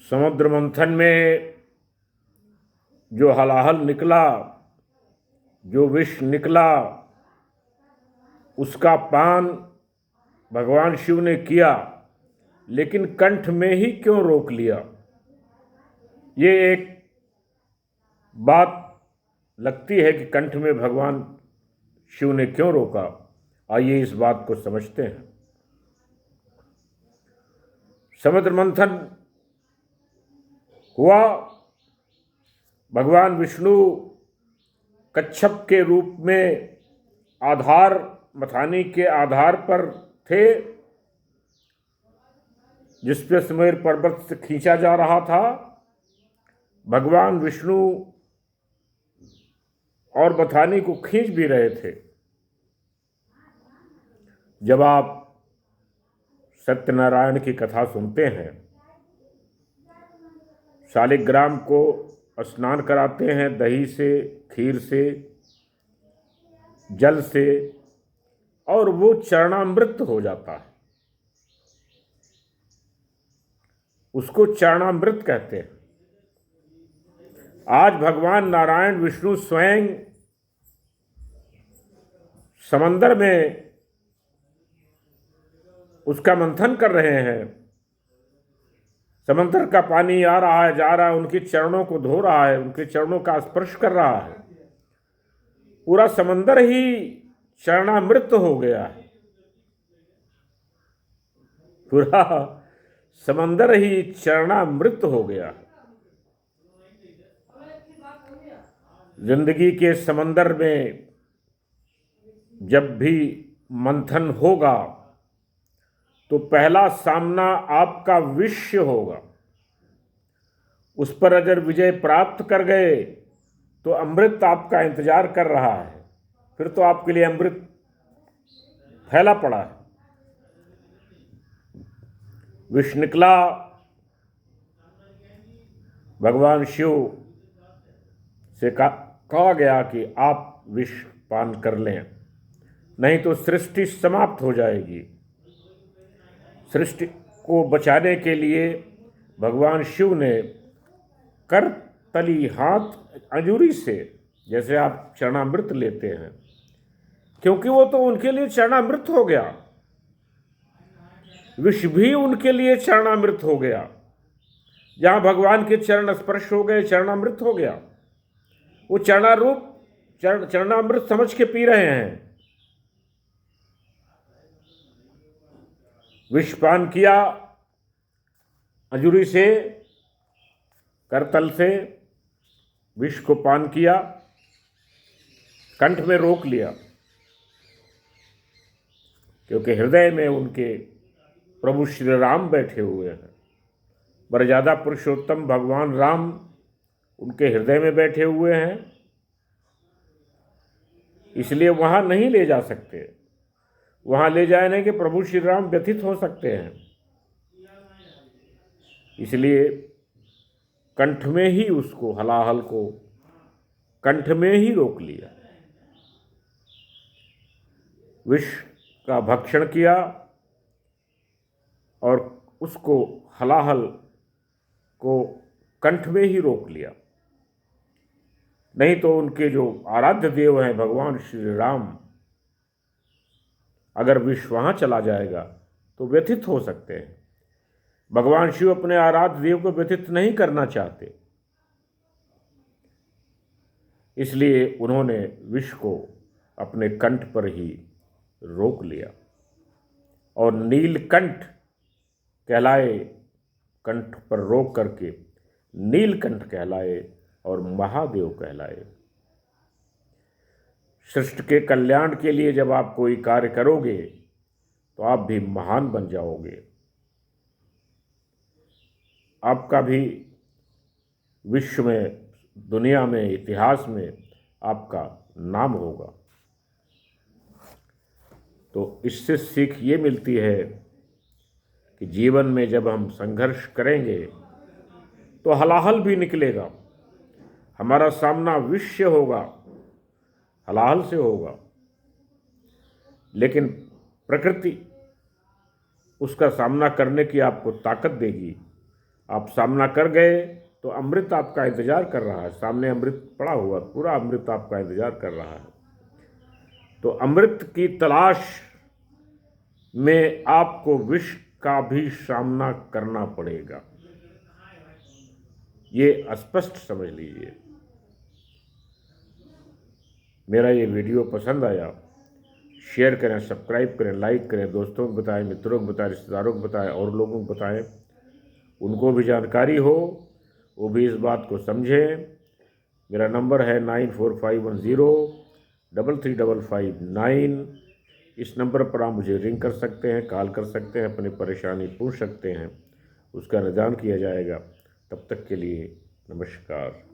समुद्र मंथन में जो हलाहल निकला, जो विष निकला, उसका पान भगवान शिव ने किया, लेकिन कंठ में ही क्यों रोक लिया? ये एक बात लगती है कि कंठ में भगवान शिव ने क्यों रोका। आइए इस बात को समझते हैं। समुद्र मंथन हुआ, भगवान विष्णु कच्छप के रूप में आधार मथानी के आधार पर थे, जिस पे सुमेर पर्वत से खींचा जा रहा था। भगवान विष्णु और मथानी को खींच भी रहे थे। जब आप सत्यनारायण की कथा सुनते हैं, शालिग्राम को स्नान कराते हैं दही से, खीर से, जल से, और वो चरणामृत हो जाता है। उसको चरणामृत कहते हैं। आज भगवान नारायण विष्णु स्वयं समंदर में उसका मंथन कर रहे हैं। समंदर का पानी आ रहा है, जा रहा है, उनके चरणों को धो रहा है, उनके चरणों का स्पर्श कर रहा है। पूरा समंदर ही चरणामृत हो गया है। पूरा समंदर ही चरणामृत हो गया है। जिंदगी के समंदर में जब भी मंथन होगा तो पहला सामना आपका विषय होगा। उस पर अगर विजय प्राप्त कर गए तो अमृत आपका इंतजार कर रहा है। फिर तो आपके लिए अमृत फैला पड़ा है। विष निकला, भगवान शिव से कहा गया कि आप विष पान कर लें, नहीं तो सृष्टि समाप्त हो जाएगी। सृष्टि को बचाने के लिए भगवान शिव ने कर तली हाथ अंजूरी से, जैसे आप चरणामृत लेते हैं, क्योंकि वो तो उनके लिए चरणामृत हो गया, विष भी उनके लिए चरणामृत हो गया। जहां भगवान के चरण स्पर्श हो गए, चरणामृत हो गया। वो चरणामृत समझ के पी रहे हैं। विष पान किया अंजूरी से, करतल से विष को पान किया, कंठ में रोक लिया, क्योंकि हृदय में उनके प्रभु श्री राम बैठे हुए हैं। मर्यादा पुरुषोत्तम भगवान राम उनके हृदय में बैठे हुए हैं, इसलिए वहां नहीं ले जा सकते। वहां ले जाने के प्रभु श्री राम व्यथित हो सकते हैं। इसलिए कंठ में ही उसको, हलाहल को कंठ में ही रोक लिया। विष का भक्षण किया और उसको, हलाहल को कंठ में ही रोक लिया। नहीं तो उनके जो आराध्य देव हैं भगवान श्री राम, अगर विष वहां चला जाएगा तो व्यथित हो सकते हैं। भगवान शिव अपने आराध्य देव को व्यथित नहीं करना चाहते, इसलिए उन्होंने विष को अपने कंठ पर ही रोक लिया। और नीलकंठ कहलाए, कंठ पर रोक करके नीलकंठ कहलाए और महादेव कहलाए। सृष्टि के कल्याण के लिए जब आप कोई कार्य करोगे तो आप भी महान बन जाओगे। आपका भी विश्व में, दुनिया में, इतिहास में आपका नाम होगा। तो इससे सीख ये मिलती है कि जीवन में जब हम संघर्ष करेंगे तो हलाहल भी निकलेगा। हमारा सामना विष से होगा, हलाहल से होगा, लेकिन प्रकृति उसका सामना करने की आपको ताकत देगी। आप सामना कर गए तो अमृत आपका इंतजार कर रहा है। सामने अमृत पड़ा हुआ, पूरा अमृत आपका इंतजार कर रहा है। तो अमृत की तलाश में आपको विष का भी सामना करना पड़ेगा, ये स्पष्ट समझ लीजिए। मेरा ये वीडियो पसंद आया, शेयर करें, सब्सक्राइब करें, लाइक करें, दोस्तों को बताएं, मित्रों को बताएं, रिश्तेदारों को बताएं, और लोगों को बताएं, उनको भी जानकारी हो, वो भी इस बात को समझें। मेरा नंबर है 9451033559। इस नंबर पर आप मुझे रिंग कर सकते हैं, कॉल कर सकते हैं, अपनी परेशानी पूछ सकते हैं, उसका निदान किया जाएगा। तब तक के लिए नमस्कार।